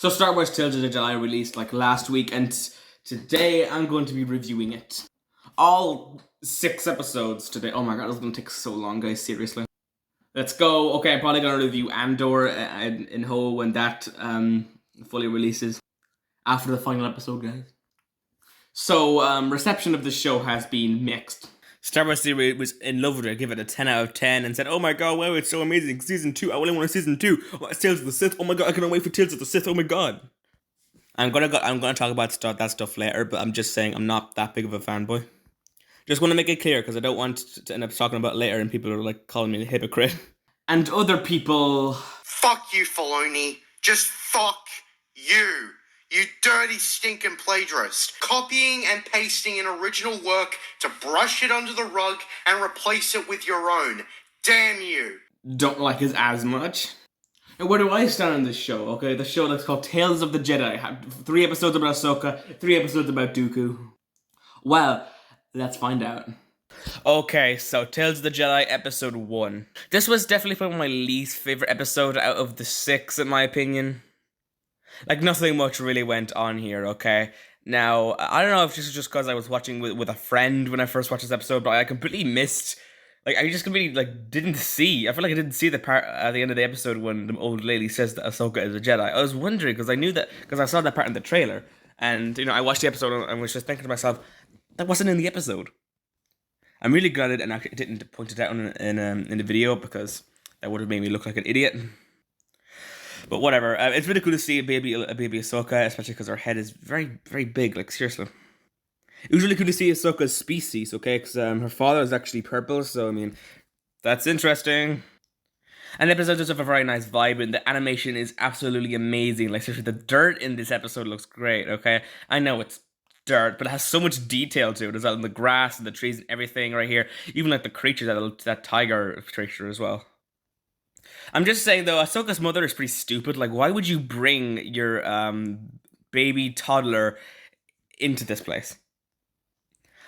So Star Wars Tales of the Jedi released like last week, and today I'm going to be reviewing it. All 6 episodes today. Oh my god, this is going to take so long, guys, seriously. Let's go. Okay, I'm probably going to review Andor in whole when that fully releases after the final episode, guys. So, reception of the show has been mixed. Star Wars Theory was in love with it, gave it a 10 out of 10, and said, "Oh my god, wow, it's so amazing, season 2, I really want a season 2, oh, it's Tales of the Sith, oh my god, I cannot wait for Tales of the Sith, oh my god." I'm gonna talk about that stuff later, but I'm just saying I'm not that big of a fanboy. Just want to make it clear, because I don't want to end up talking about it later and people are like calling me a hypocrite. And other people... Fuck you, Filoni. Just fuck you. You dirty stinking plagiarist. Copying and pasting an original work to brush it under the rug and replace it with your own. Damn you. Don't like it as much. And where do I stand on this show? Okay, the show that's called Tales of the Jedi. 3 episodes about Ahsoka, 3 episodes about Dooku. Well, let's find out. Okay, so Tales of the Jedi episode 1. This was definitely probably my least favorite episode out of the 6, in my opinion. Like, nothing much really went on here, okay? Now, I don't know if this is just because I was watching with a friend when I first watched this episode, but I completely missed... Like, I just completely, didn't see... I feel like I didn't see the part at the end of the episode when the old lady says that Ahsoka is a Jedi. I was wondering, because I knew that... Because I saw that part in the trailer, and, I watched the episode and was just thinking to myself, that wasn't in the episode. I'm really glad I didn't point it out in the video, because that would have made me look like an idiot. But whatever, it's really cool to see a baby Ahsoka, especially because her head is very, very big, like, seriously. It was really cool to see Ahsoka's species, okay, because her father is actually purple, so, I mean, that's interesting. And the episode does have a very nice vibe, and the animation is absolutely amazing. Like, seriously, the dirt in this episode looks great, okay? I know it's dirt, but it has so much detail to it as well, in the grass and the trees and everything right here. Even, like, the creature, that tiger creature as well. I'm just saying, though, Ahsoka's mother is pretty stupid. Like, why would you bring your baby toddler into this place?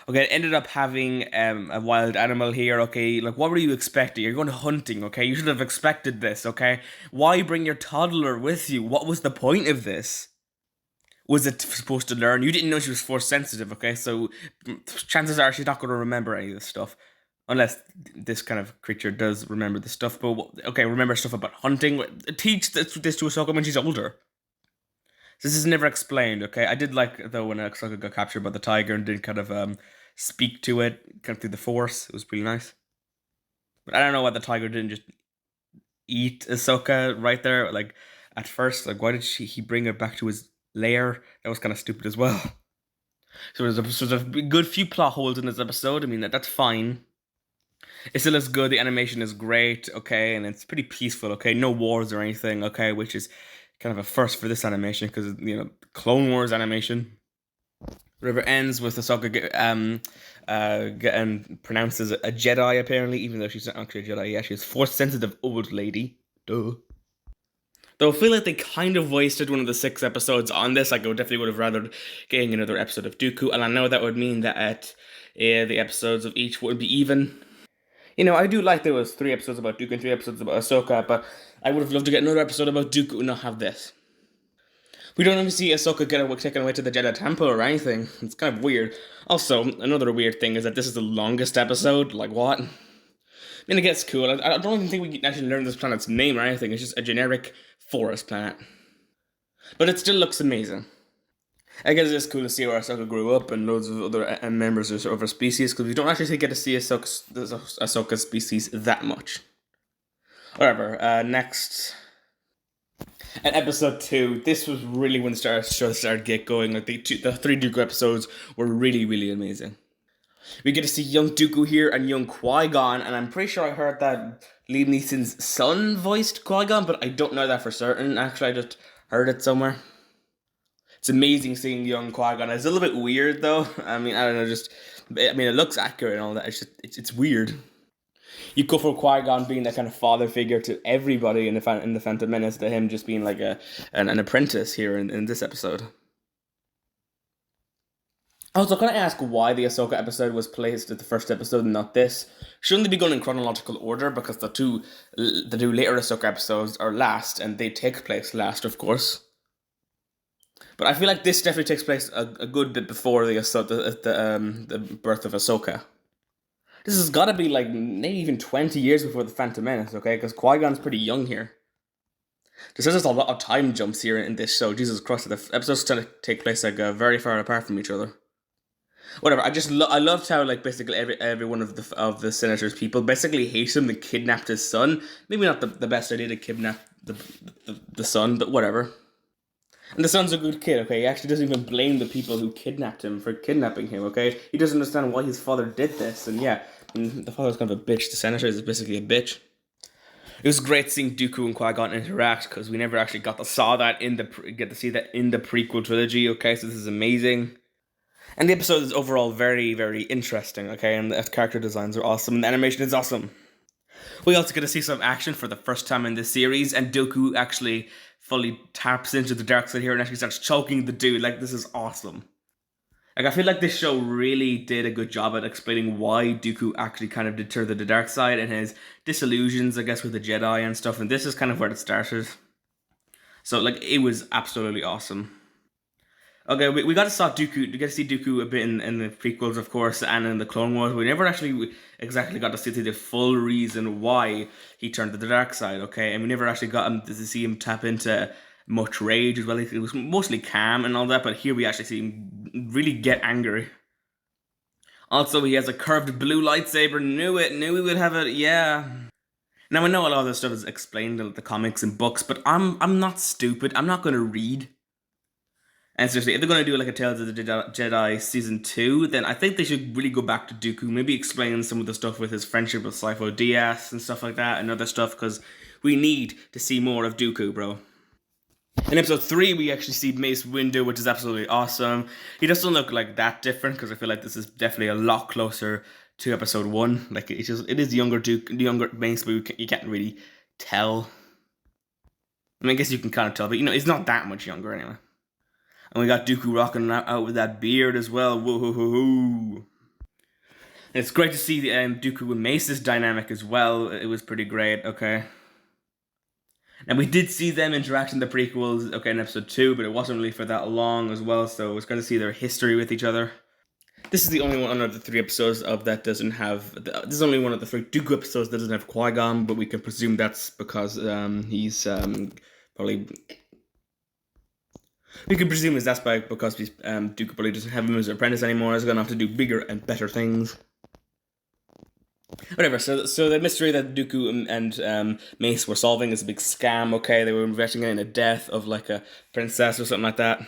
Okay, it ended up having a wild animal here, okay? Like, what were you expecting? You're going hunting, okay? You should have expected this, okay? Why bring your toddler with you? What was the point of this? Was it supposed to learn? You didn't know she was force sensitive, okay? So, chances are she's not going to remember any of this stuff. Unless this kind of creature does remember the stuff. But, okay, remember stuff about hunting. Teach this to Ahsoka when she's older. So this is never explained, okay? I did like, though, when Ahsoka got captured by the tiger and did kind of speak to it, kind of through the Force. It was pretty nice. But I don't know why the tiger didn't just eat Ahsoka right there, like, at first. Like, why did he bring her back to his lair? That was kind of stupid as well. So there's a good few plot holes in this episode. I mean, that's fine. It still looks good, the animation is great, okay, and it's pretty peaceful, okay, no wars or anything, okay, which is kind of a first for this animation, because, Clone Wars animation. River ends with Ahsoka getting pronounced as a Jedi, apparently, even though she's not actually a Jedi, yeah, she's a force-sensitive old lady, duh. Though I feel like they kind of wasted one of the 6 episodes on this. Like, I definitely would have rather getting another episode of Dooku, and I know that would mean that the episodes of each would be even. I do like there was 3 episodes about Dooku and 3 episodes about Ahsoka, but I would have loved to get another episode about Dooku and not have this. We don't even see Ahsoka get taken away to the Jedi Temple or anything. It's kind of weird. Also, another weird thing is that this is the longest episode. Like, what? I mean, it gets cool. I don't even think we can actually learn this planet's name or anything. It's just a generic forest planet. But it still looks amazing. I guess it's cool to see where Ahsoka grew up and loads of other members of her species, because we don't actually get to see Ahsoka's species that much. Whatever, next. And episode 2, this was really when the show started get going. Like, the 3 Dooku episodes were really, really amazing. We get to see young Dooku here and young Qui-Gon, and I'm pretty sure I heard that Liam Neeson's son voiced Qui-Gon, but I don't know that for certain. Actually, I just heard it somewhere. It's amazing seeing young Qui-Gon. It's a little bit weird, though. I mean, I don't know, it looks accurate and all that. It's weird. You go for Qui-Gon being that kind of father figure to everybody in the Phantom Menace, to him just being like an apprentice here in this episode. Also, can I ask why the Ahsoka episode was placed at the first episode and not this? Shouldn't they be going in chronological order, because the two later Ahsoka episodes are last, and they take place last, of course. But I feel like this definitely takes place a good bit before the birth of Ahsoka. This has got to be like maybe even 20 years before the Phantom Menace, okay? Because Qui-Gon's pretty young here. There's just a lot of time jumps here in this show. Jesus Christ, the episodes tend to take place like very far apart from each other. Whatever. I loved how like basically every one of the senator's people basically hate him and kidnapped his son. Maybe not the best idea to kidnap the son, but whatever. And the son's a good kid, okay? He actually doesn't even blame the people who kidnapped him for kidnapping him, okay? He doesn't understand why his father did this, and yeah, the father's kind of a bitch. The senator is basically a bitch. It was great seeing Dooku and Qui-Gon interact because we never actually got to see that in the prequel trilogy. Okay, so this is amazing, and the episode is overall very, very interesting. Okay, and the character designs are awesome, and the animation is awesome. We also get to see some action for the first time in this series, and Dooku actually fully taps into the dark side here and actually starts choking the dude. Like, this is awesome. Like, I feel like this show really did a good job at explaining why Dooku actually kind of deterred the dark side and his disillusions, I guess, with the Jedi and stuff. And this is kind of where it started. So, like, it was absolutely awesome. Okay, we got to see Dooku a bit in the prequels, of course, and in the Clone Wars. We never actually exactly got to see the full reason why he turned to the dark side, okay? And we never actually got to see him tap into much rage as well. It was mostly calm and all that, but here we actually see him really get angry. Also, he has a curved blue lightsaber. Knew we would have it, yeah. Now, I know a lot of this stuff is explained in the comics and books, but I'm not stupid. I'm not going to read. And seriously, if they're going to do like a Tales of the Jedi Season 2, then I think they should really go back to Dooku, maybe explain some of the stuff with his friendship with Sifo Dyas and stuff like that, and other stuff, because we need to see more of Dooku, bro. In episode 3, we actually see Mace Windu, which is absolutely awesome. He doesn't look like that different, because I feel like this is definitely a lot closer to episode 1. Like, it is younger Mace, but you can't really tell. I mean, I guess you can kind of tell, but he's not that much younger anyway. And we got Dooku rocking out with that beard as well. Woo-hoo-hoo-hoo. And it's great to see Dooku and Mace's dynamic as well. It was pretty great, okay. And we did see them interact in the prequels, okay, in episode 2, but it wasn't really for that long as well, so it was going to see their history with each other. This is the only one of the 3 episodes that doesn't have... This is only one of the 3 Dooku episodes that doesn't have Qui-Gon, but we can presume that's because he's probably... We could presume that's because Dooku probably doesn't have him as an apprentice anymore. He's going to have to do bigger and better things. Whatever, so the mystery that Dooku and Mace were solving is a big scam, okay? They were investigating the death of, like, a princess or something like that.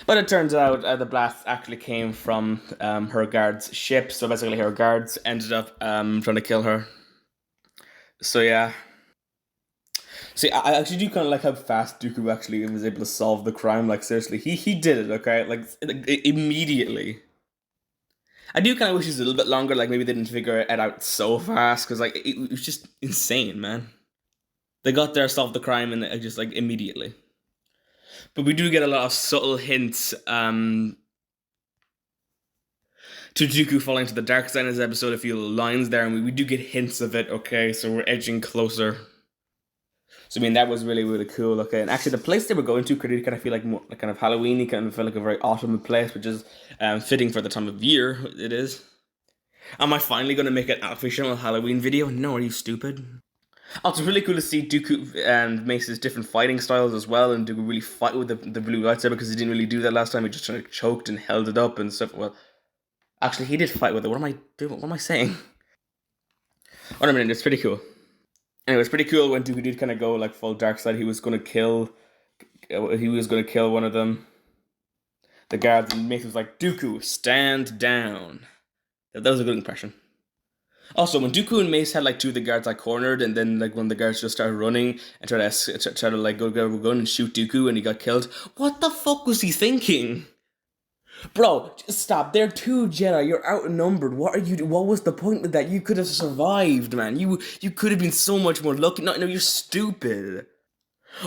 But it turns out the blast actually came from her guard's ship, so basically her guards ended up trying to kill her. So, yeah. See, I actually do kind of like how fast Dooku actually was able to solve the crime. Like, seriously, he did it, okay? Like, immediately. I do kind of wish it was a little bit longer, like, maybe they didn't figure it out so fast, because, like, it was just insane, man. They got there, solved the crime, and just, like, immediately. But we do get a lot of subtle hints, to Dooku falling to the dark side in this episode, a few lines there, and we do get hints of it, okay? So we're edging closer. So, I mean, that was really, really cool, okay? And actually, the place they were going to could kind of feel like more like kind of Halloween-y, kind of feel like a very autumn place, which is fitting for the time of year it is. Am I finally going to make an official Halloween video? No, are you stupid? Also, it's really cool to see Dooku and Mace's different fighting styles as well, and Dooku really fight with the blue lightsaber, because he didn't really do that last time. He just kind of choked and held it up and stuff. Well, actually, he did fight with it. What am I doing? What am I saying? Wait a minute, it's pretty cool. Anyway, it's pretty cool when Dooku did kind of go like full dark side. He was going to kill one of them. The guards, and Mace was like, "Dooku, stand down." That was a good impression. Also, when Dooku and Mace had like 2 of the guards like cornered, and then like when the guards just started running and try to like go grab a gun and shoot Dooku, and he got killed. What the fuck was he thinking? Bro, just stop. They're 2 Jedi. You're outnumbered. What was the point of that? You could have survived, man. You could have been so much more lucky. No, you're stupid.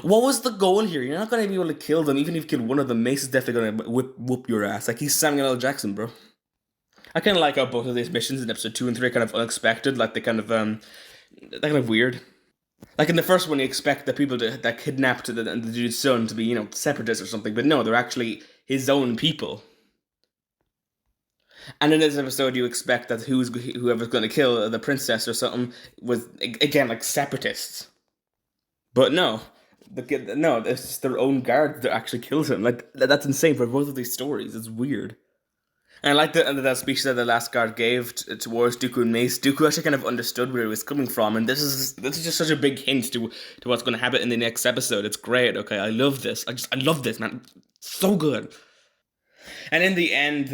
What was the goal here? You're not gonna be able to kill them. Even if you kill one of them, Mace is definitely gonna whoop your ass. Like, he's Samuel L. Jackson, bro. I kind of like how both of these missions in episode 2 and 3 are kind of unexpected. Like, they're kind of weird. Like in the first one, you expect the people that kidnapped the dude's son to be, separatists or something, but no, they're actually his own people. And in this episode, you expect that whoever's going to kill the princess or something was again like separatists, but no, it's just their own guard that actually kills him. Like that's insane for both of these stories. It's weird. And I like that speech that the last guard gave towards Dooku and Mace. Dooku actually kind of understood where he was coming from, and this is just such a big hint to what's going to happen in the next episode. It's great. Okay, I love this. I love this, man. So good. And in the end,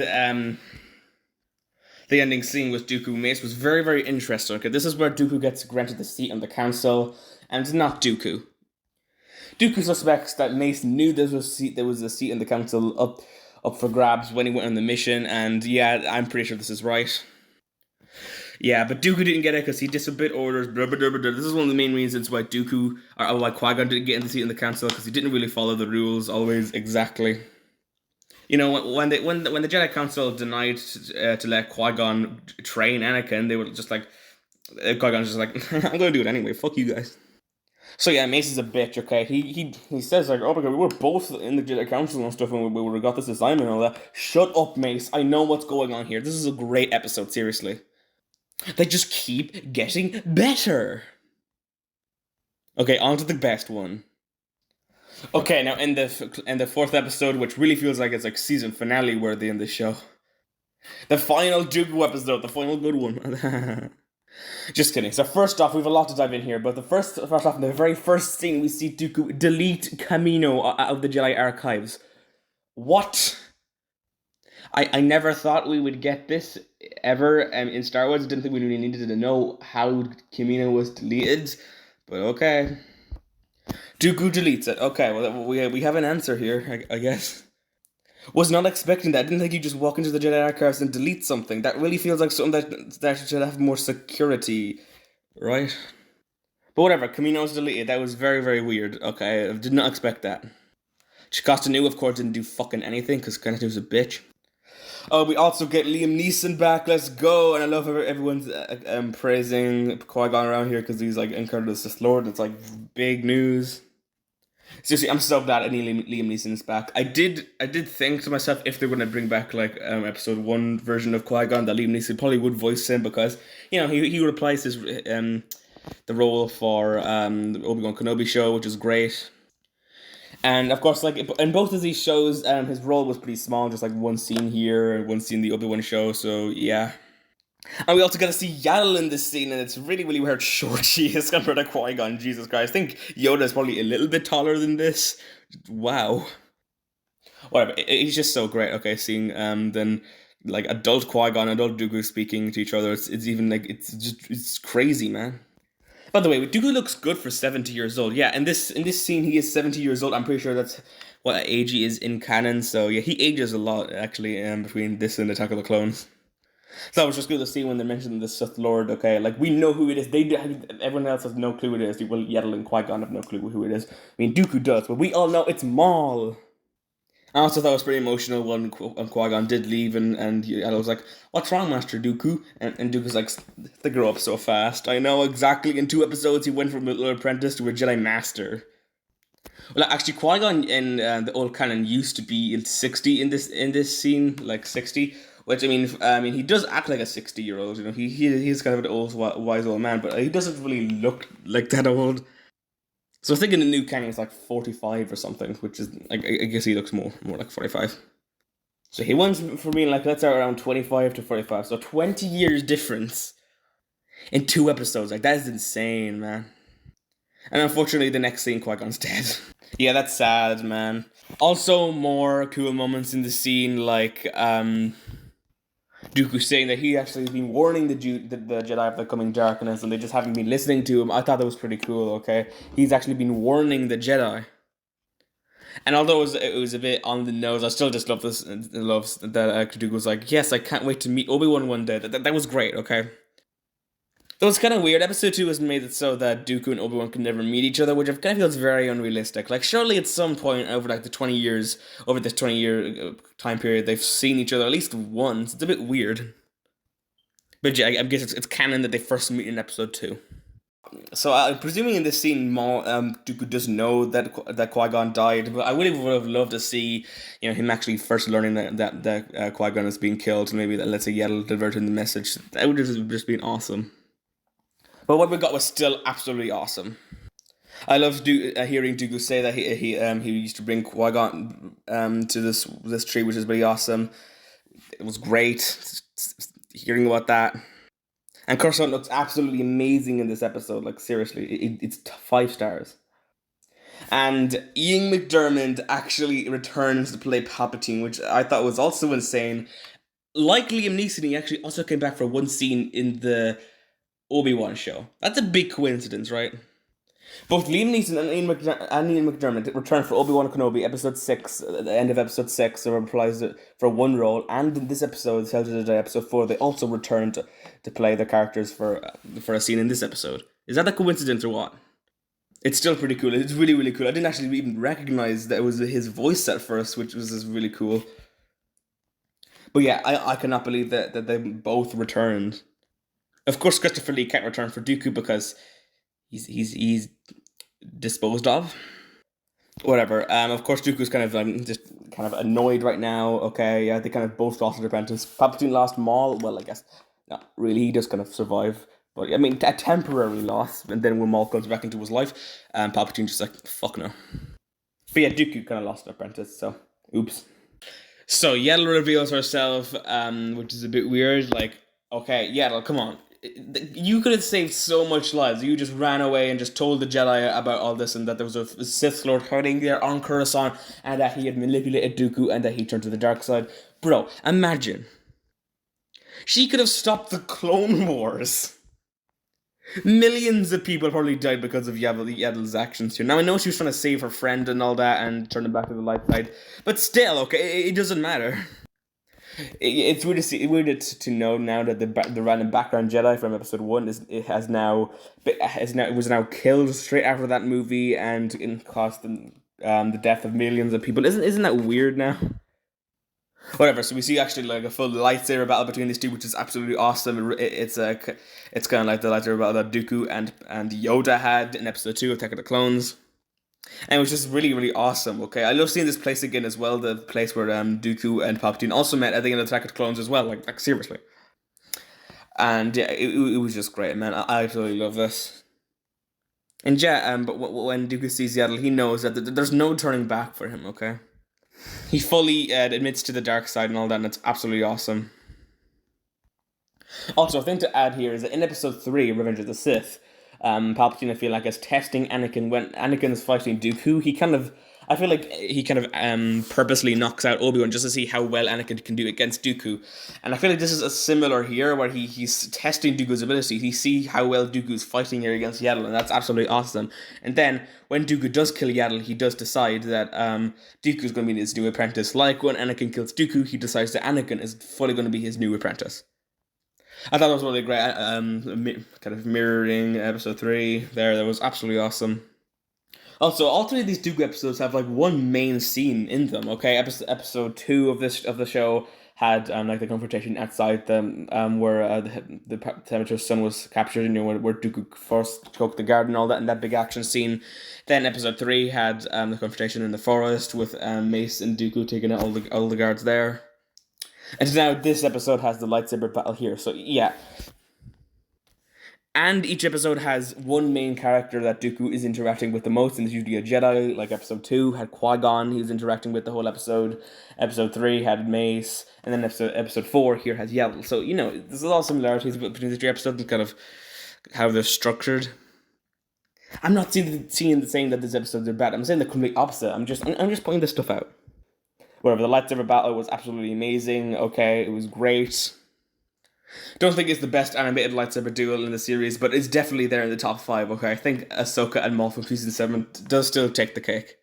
the ending scene with Dooku and Mace was very, very interesting. Okay, this is where Dooku gets granted the seat on the council, and it's not Dooku. Dooku suspects that Mace knew there was a seat in the council up for grabs when he went on the mission, and yeah, I'm pretty sure this is right. Yeah, but Dooku didn't get it because he disobeyed orders. Blah, blah, blah, blah. This is one of the main reasons why why Qui-Gon didn't get in the seat in the council, because he didn't really follow the rules always exactly. When the Jedi Council denied to let Qui-Gon train Anakin, they were just like, Qui-Gon's just like, I'm gonna do it anyway. Fuck you guys. So yeah, Mace is a bitch, okay? He says like, oh my god, we were both in the Jedi Council and stuff when we got this assignment and all that. Shut up, Mace. I know what's going on here. This is a great episode, seriously. They just keep getting better. Okay, on to the best one. Okay, now in the fourth episode, which really feels like it's like season finale worthy in this show. The final Dooku episode, the final good one. Just kidding. So first off, we have a lot to dive in here, but first off, in the very first scene, we see Dooku delete Kamino out of the Jedi archives. What? I never thought we would get this ever in Star Wars. I didn't think we really needed to know how Kamino was deleted, but okay. Dooku deletes it. Okay, well we have an answer here, I guess. Was not expecting that. I didn't think you just walk into the Jedi archives and delete something. That really feels like something that should have more security, right? But whatever, Kamino's deleted. That was very, very weird. Okay, I did not expect that. Chakotay Nu, of course, didn't do fucking anything because Chakotay a bitch. Oh, we also get Liam Neeson back. Let's go! And I love how everyone's praising Qui-Gon around here because he's like encountered the Sith Lord. It's like big news. Seriously, I'm so glad Liam Neeson's back. I did think to myself if they were going to bring back like episode 1 version of Qui-Gon, that Liam Neeson probably would voice him because he replaced his the role for the Obi-Wan Kenobi show, which is great. And of course, like in both of these shows, his role was pretty small, just like one scene here and one scene in the Obi-Wan show. So yeah. And we also get to see Yaddle in this scene, and it's really, really weird short she is compared to Qui-Gon. Jesus Christ. I think Yoda is probably a little bit taller than this. Wow. Whatever. He's just so great, okay, seeing then like adult Qui-Gon, adult Dooku speaking to each other. It's even like, it's crazy, man. By the way, Dooku looks good for 70 years old. Yeah, in this scene, he is 70 years old. I'm pretty sure that's what age he is in canon. So yeah, he ages a lot, actually, between this and Attack of the Clones. So that was just good to see when they mentioned the Sith Lord. Okay, like we know who it is. Everyone else has no clue who it is. Well, Yaddle and Qui-Gon have no clue who it is. I mean, Dooku does, but we all know it's Maul. I also thought it was pretty emotional when Qui-Gon did leave, and Yaddle was like, "What's wrong, Master Dooku?" And Dooku's like, "They grow up so fast. I know exactly. In 2 episodes, he went from a little apprentice to a Jedi Master." Well, actually, Qui-Gon in the old canon used to be 60 in this scene, like 60. Which I mean, he does act like a 60-year-old. He's kind of an old, wise old man, but he doesn't really look like that old. So I think in the new canon he's like 45 or something, which is I guess he looks more like 45. So he went for being like, let's say around 25 to 45. So 20 years difference in 2 episodes. Like that is insane, man. And unfortunately, the next scene, Qui-Gon's dead. Yeah, that's sad, man. Also, more cool moments in the scene, like Dooku saying that he actually has been warning the Jedi of the coming darkness, and they just haven't been listening to him. I thought that was pretty cool. Okay, he's actually been warning the Jedi. And although it was a bit on the nose, I still just love this. Loves that Dooku was like, "Yes, I can't wait to meet Obi-Wan one day." That was great. Okay. Though it's kind of weird, episode 2 has made it so that Dooku and Obi-Wan can never meet each other, which kind of feels very unrealistic. Like, surely at some point over like the 20 years, over this 20-year time period, they've seen each other at least once. It's a bit weird. But yeah, I guess it's canon that they first meet in episode 2. So I'm presuming in this scene, Maul Dooku doesn't know that Qui-Gon died, but I really would have loved to see, him actually first learning that Qui-Gon is being killed, and maybe that let's say Yaddle diverting the message. That would just been awesome. But what we got was still absolutely awesome. I love hearing Dooku say that he used to bring Qui-Gon to this tree, which is really awesome. It was great hearing about that. And Coruscant looks absolutely amazing in this episode. Like, seriously, it's 5 stars. And Ian McDiarmid actually returns to play Palpatine, which I thought was also insane. Like Liam Neeson, he actually also came back for one scene in the Obi-Wan show. That's a big coincidence, right? Both Liam Neeson and Ian McDiarmid returned for Obi-Wan Kenobi, episode 6, at the end of episode 6, they reprised for one role, and in this episode, Tales of the Jedi, episode 4, they also returned to play their characters for a scene in this episode. Is that a coincidence or what? It's still pretty cool. It's really, really cool. I didn't actually even recognize that it was his voice at first, which was just really cool. But yeah, I cannot believe that they both returned. Of course, Christopher Lee can't return for Dooku because he's disposed of. Whatever. Of course, Dooku's kind of just kind of annoyed right now. Okay, yeah, they kind of both lost their apprentice. Palpatine lost Maul. Well, I guess not really. He just kind of survived. But I mean, a temporary loss, and then when Maul comes back into his life, Palpatine just like fuck no. But yeah, Dooku kind of lost an apprentice. So, oops. So Yaddle reveals herself, which is a bit weird. Like, okay, Yaddle, come on. You could have saved so much lives. You just ran away and just told the Jedi about all this, and that there was a Sith Lord hiding there on Coruscant, and that he had manipulated Dooku, and that he turned to the dark side. Bro, imagine. She could have stopped the Clone Wars. Millions of people probably died because of Yaddle's actions here. Now, I know she was trying to save her friend and all that, and turn him back to the light side, but still, okay, it doesn't matter. It's weird to see. Weird to know now that the random background Jedi from episode 1 was now killed straight after that movie, and caused the death of millions of people. Isn't that weird now? Whatever. So we see actually like a full lightsaber battle between these two, which is absolutely awesome. It's kind of like the lightsaber battle that Dooku and Yoda had in episode 2 of Attack of the Clones. And it was just really, really awesome, okay? I love seeing this place again as well, the place where Dooku and Palpatine also met, I think, in Attack of the Clones as well, like seriously. And yeah, it was just great, man. I absolutely love this. And yeah, but when Dooku sees Yaddle, he knows that there's no turning back for him, okay? He fully admits to the dark side and all that, and it's absolutely awesome. Also, a thing to add here is that in episode 3, Revenge of the Sith, Palpatine, I feel like, is testing Anakin when Anakin is fighting Dooku. I feel like he kind of purposely knocks out Obi-Wan just to see how well Anakin can do against Dooku. And I feel like this is a similar here, where he's testing Dooku's ability. He sees how well Dooku's fighting here against Yaddle, and that's absolutely awesome. And then, when Dooku does kill Yaddle, he does decide that Dooku's going to be his new apprentice. Like when Anakin kills Dooku, he decides that Anakin is fully going to be his new apprentice. I thought that was really great. Kind of mirroring episode 3 there. That was absolutely awesome. Also, all 3 of these Dooku episodes have like one main scene in them. Okay, episode 2 of the show had like the confrontation outside them, where the Senator's son was captured. Where Dooku first took the guard and all that, and that big action scene. Then episode 3 had the confrontation in the forest with Mace and Dooku taking out all the guards there. And now this episode has the lightsaber battle here. So yeah. And each episode has one main character that Dooku is interacting with the most, and it's usually a Jedi. Like episode 2 had Qui-Gon, he was interacting with the whole episode. Episode 3 had Mace, and then episode 4 here has Yaddle. So, there's a lot of similarities between the 3 episodes and kind of how they're structured. I'm not saying that these episodes are bad. I'm saying the complete opposite. I'm just pointing this stuff out. Whatever, the lightsaber battle was absolutely amazing. Okay, it was great. Don't think it's the best animated lightsaber duel in the series, but it's definitely there in the top 5, okay? I think Ahsoka and Maul from season 7 does still take the cake.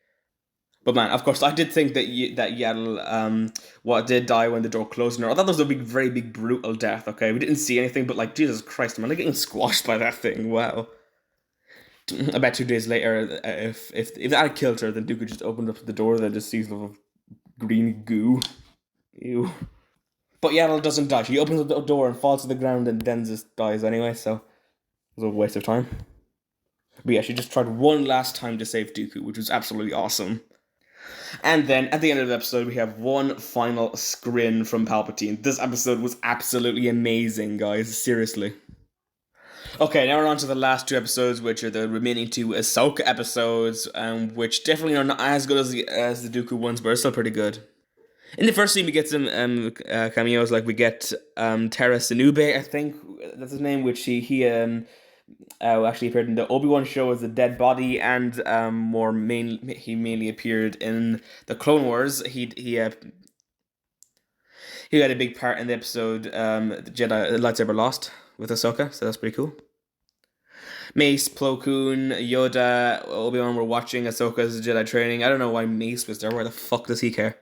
But man, of course, I did think that Yaddle did die when the door closed on her. I thought that was a very big, brutal death, okay? We didn't see anything, but like, Jesus Christ, man, I'm getting squashed by that thing, wow. I bet 2 days later, if that had killed her, then Dooku just opened up the door and just sees little green goo. Ew. But Yaddle doesn't die. She opens the door and falls to the ground and then just dies anyway, so it was a waste of time. But yeah, she just tried one last time to save Dooku, which was absolutely awesome. And then at the end of the episode, we have one final scrin from Palpatine. This episode was absolutely amazing, guys. Seriously. Okay, now we're on to the last two episodes, which are the remaining two Ahsoka episodes, which definitely are not as good as the Dooku ones, but are still pretty good. In the first scene, we get some cameos, like we get Terra Sinube, I think that's his name, which he actually appeared in the Obi-Wan show as a dead body, and he mainly appeared in the Clone Wars. He had a big part in the episode the Jedi Lightsaber Lost with Ahsoka, so that's pretty cool. Mace, Plo Koon, Yoda, Obi-Wan were watching Ahsoka's Jedi training. I don't know why Mace was there. Why the fuck does he care?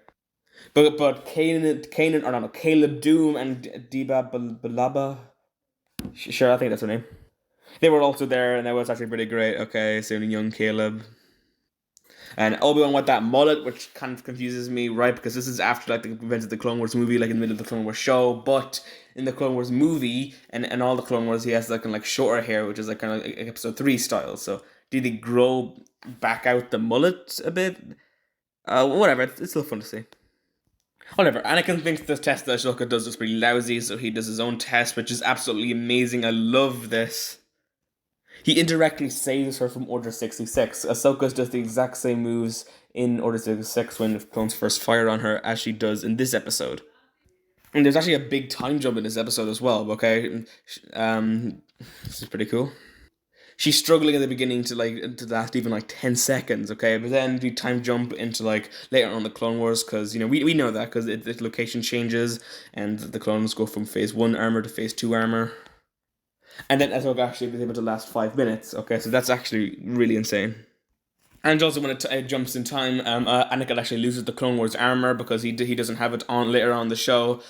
But Caleb Doom and Diba Balaba. Sure, I think that's her name. They were also there, and that was actually pretty great. Okay, so young Caleb. And Obi-Wan with that mullet, which kind of confuses me, right? Because this is after like the events of the Clone Wars movie, like in the middle of the Clone Wars show. But in the Clone Wars movie and all the Clone Wars, he has like shorter hair, which is like kind of like episode 3 style. So did they grow back out the mullet a bit? Whatever, it's still fun to see. Whatever, Anakin thinks the test that Ahsoka does is pretty lousy, so he does his own test, which is absolutely amazing. I love this. He indirectly saves her from Order 66. Ahsoka does the exact same moves in Order 66 when the clones first fire on her as she does in this episode. And there's actually a big time jump in this episode as well, okay? This is pretty cool. She's struggling at the beginning to last even 10 seconds, okay? But then we time jump into later on the Clone Wars, because we know that because the location changes and the clones go from phase 1 armor to phase 2 armor. And then Ahsoka actually was able to last 5 minutes, okay? So that's actually really insane. And also when it jumps in time, Anakin actually loses the Clone Wars armor because he doesn't have it on later on the show.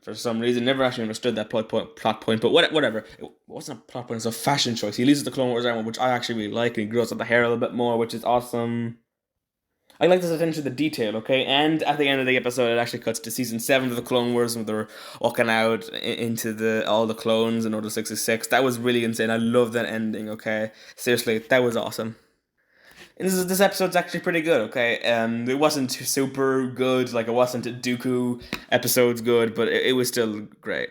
For some reason, never actually understood that plot point, but whatever. It wasn't a plot point, it's a fashion choice. He loses the Clone Wars armor, which I actually really like, and he grows out the hair a little bit more, which is awesome. I like this attention to the detail, okay? And at the end of the episode, it actually cuts to season 7 of the Clone Wars, when they're walking out into all the clones in Order 66. That was really insane. I love that ending, okay? Seriously, that was awesome. And this episode's actually pretty good, okay? It wasn't super good, it wasn't a Dooku episode's good, but it was still great.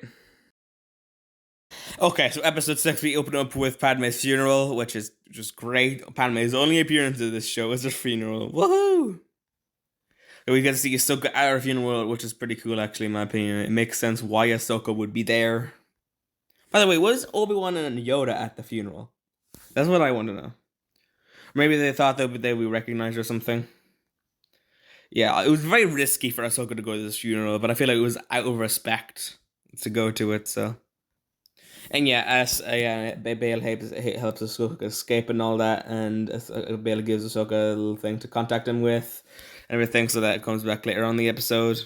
Okay, so episode 6, we open up with Padme's funeral, which is just great. Padme's only appearance in this show is her funeral. Woohoo! We get to see Ahsoka at her funeral, which is pretty cool, actually, in my opinion. It makes sense why Ahsoka would be there. By the way, was Obi-Wan and Yoda at the funeral? That's what I want to know. Maybe they thought that they would recognize or something. Yeah, it was very risky for Ahsoka to go to this funeral, but I feel like it was out of respect to go to it, so. And yeah, Bail helps Ahsoka escape and all that, and Bail gives Ahsoka a little thing to contact him with, and everything, so that it comes back later on in the episode.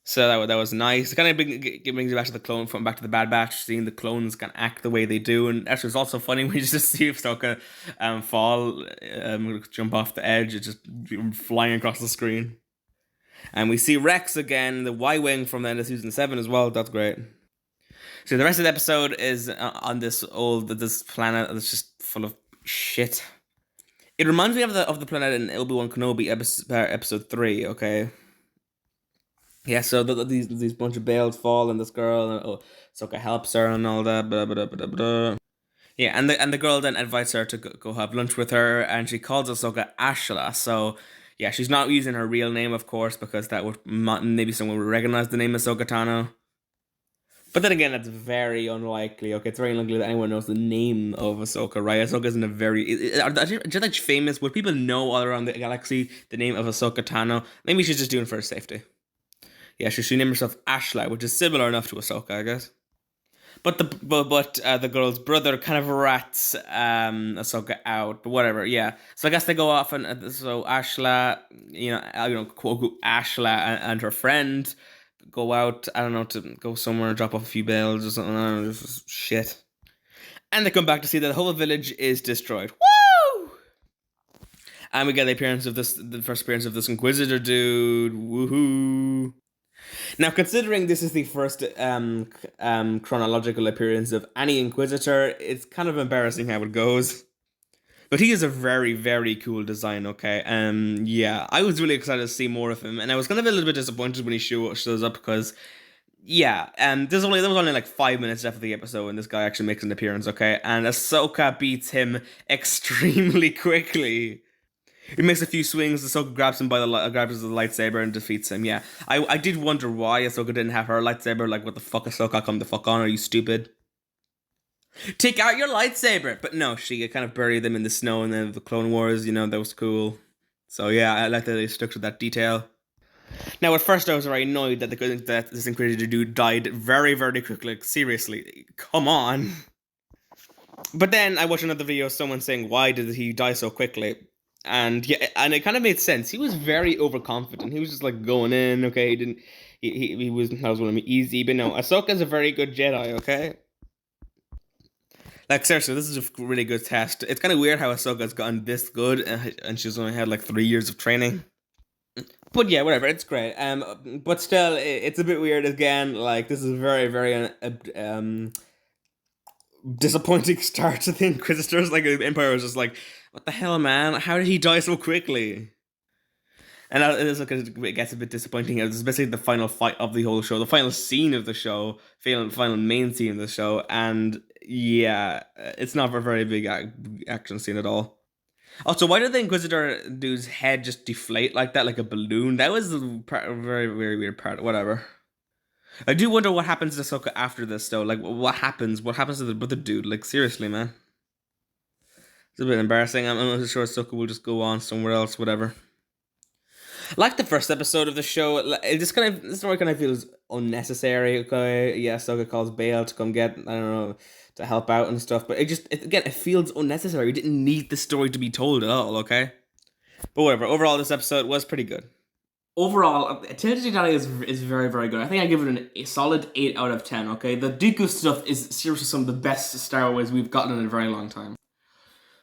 So that was nice. It kind of brings you back to back to the Bad Batch, seeing the clones kind of act the way they do, and actually it's also funny when you just see Ahsoka fall, jump off the edge, it's just flying across the screen. And we see Rex again, the Y-wing from the end of season 7 as well. That's great. So the rest of the episode is on this planet that's just full of shit. It reminds me of the planet in Obi-Wan Kenobi episode 3. Okay. Yeah, so these bunch of bales fall, and this girl, and Ahsoka helps her and all that. Blah, blah, blah, blah. Yeah, and the girl then invites her to go have lunch with her, and she calls Ahsoka Ashla. So yeah, she's not using her real name, of course, because that would maybe someone would recognize the name Ahsoka Tano. But then again, that's very unlikely. Okay, it's very unlikely that anyone knows the name of Ahsoka, right? Ahsoka isn't a very... Are Jedi famous? Would people know all around the galaxy the name of Ahsoka Tano? Maybe she's just doing it for her safety. Yeah, she named herself Ashla, which is similar enough to Ahsoka, I guess. But the girl's brother kind of rats Ahsoka out, but whatever. Yeah, so I guess they go off, and so Ashla, quote unquote Ashla and her friend go out. I don't know, to go somewhere, drop off a few bells or something. I don't know, this is shit. And they come back to see that the whole village is destroyed. Woo! And we get the first appearance of this Inquisitor dude. Woohoo! Now, considering this is the first chronological appearance of any Inquisitor, it's kind of embarrassing how it goes. But he is a very, very cool design, okay? Yeah, I was really excited to see more of him, and I was kind of a little bit disappointed when he shows up because, yeah, there was only like 5 minutes left of the episode when this guy actually makes an appearance, okay? And Ahsoka beats him extremely quickly. He makes a few swings. Ahsoka grabs him by grabs the lightsaber and defeats him. Yeah, I did wonder why Ahsoka didn't have her lightsaber. Like, what the fuck, Ahsoka? Come the fuck on? Are you stupid? Take out your lightsaber! But no, she kind of buried them in the snow, and then the Clone Wars, that was cool. So yeah, I like that they stuck to that detail. Now, at first I was very annoyed that this Inquisitor dude died very, very quickly. Like, seriously, come on. But then I watched another video of someone saying, why did he die so quickly? And yeah, and it kind of made sense. He was very overconfident. He was just like going in, okay? He was, that was one of easy, but no, Ahsoka's a very good Jedi, okay? Like, seriously, this is a really good test. It's kind of weird how Ahsoka's gotten this good, and she's only had like 3 years of training. But yeah, whatever, it's great. But still, it's a bit weird again. Like, this is a very, very disappointing start to the Inquisitors. Like, the Empire was just like, what the hell, man? How did he die so quickly? And it gets a bit disappointing. It's basically the final fight of the whole show, the final scene of the show, final main scene of the show, and yeah, it's not a very big action scene at all. Also, why did the Inquisitor dude's head just deflate like that, like a balloon? That was a very, very weird part. Whatever. I do wonder what happens to Ahsoka after this, though. Like, what happens? What happens to the brother dude? Like, seriously, man. It's a bit embarrassing. I'm not sure Ahsoka will just go on somewhere else, whatever. Like the first episode of the show, the story kind of feels unnecessary. Okay, yeah, Ahsoka calls Bail to come get, I don't know, to help out and stuff, but it feels unnecessary. We didn't need the story to be told at all, okay? But whatever, overall this episode was pretty good. Overall, Tales of the Jedi is very, very good. I think I give it a solid 8 out of 10, okay? The Dooku stuff is seriously some of the best Star Wars we've gotten in a very long time.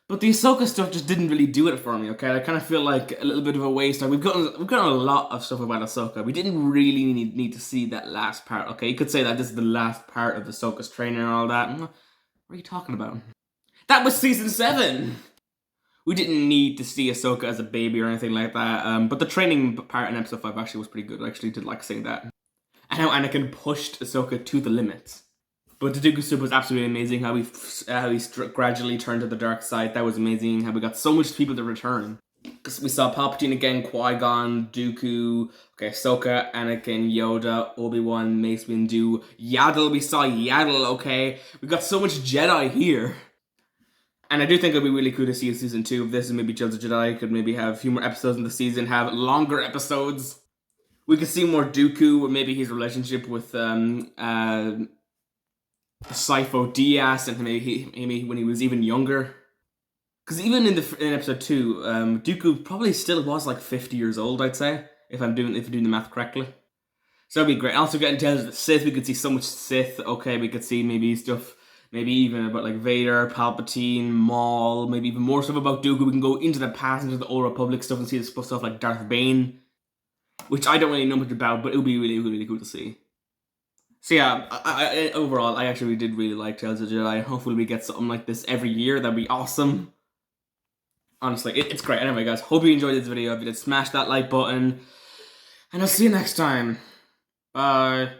But the Ahsoka stuff just didn't really do it for me, okay? I kind of feel like a little bit of a waste. Like, we've gotten a lot of stuff about Ahsoka. We didn't really need to see that last part, okay? You could say that this is the last part of Ahsoka's training and all that. What are you talking about? That was Season 7! We didn't need to see Ahsoka as a baby or anything like that. But the training part in Episode 5 actually was pretty good. I actually did like seeing that. And how Anakin pushed Ahsoka to the limits. But the Dooku stuff was absolutely amazing. How he gradually turned to the dark side. That was amazing. How we got so much people to return. Because we saw Palpatine again, Qui-Gon, Dooku, okay, Ahsoka, Anakin, Yoda, Obi-Wan, Mace Windu, Yaddle. We saw Yaddle, okay? We got so much Jedi here. And I do think it'd be really cool to see a season 2 of this, and maybe Tales of Jedi could maybe have a few more episodes in the season, have longer episodes. We could see more Dooku, or maybe his relationship with Sifo Dyas, and maybe when he was even younger. Because even in episode 2, Dooku probably still was like 50 years old, I'd say, if I'm doing the math correctly. So that'd be great. Also, getting Tales of the Sith, we could see so much Sith. Okay, we could see maybe stuff, maybe even about like Vader, Palpatine, Maul, maybe even more stuff about Dooku. We can go into the past, into the Old Republic stuff, and see stuff like Darth Bane, which I don't really know much about, but it would be really, really cool to see. So yeah, I overall, I actually did really like Tales of the Jedi. Hopefully we get something like this every year. That'd be awesome. Honestly, it's great. Anyway, guys, hope you enjoyed this video. If you did, smash that like button. And I'll see you next time. Bye.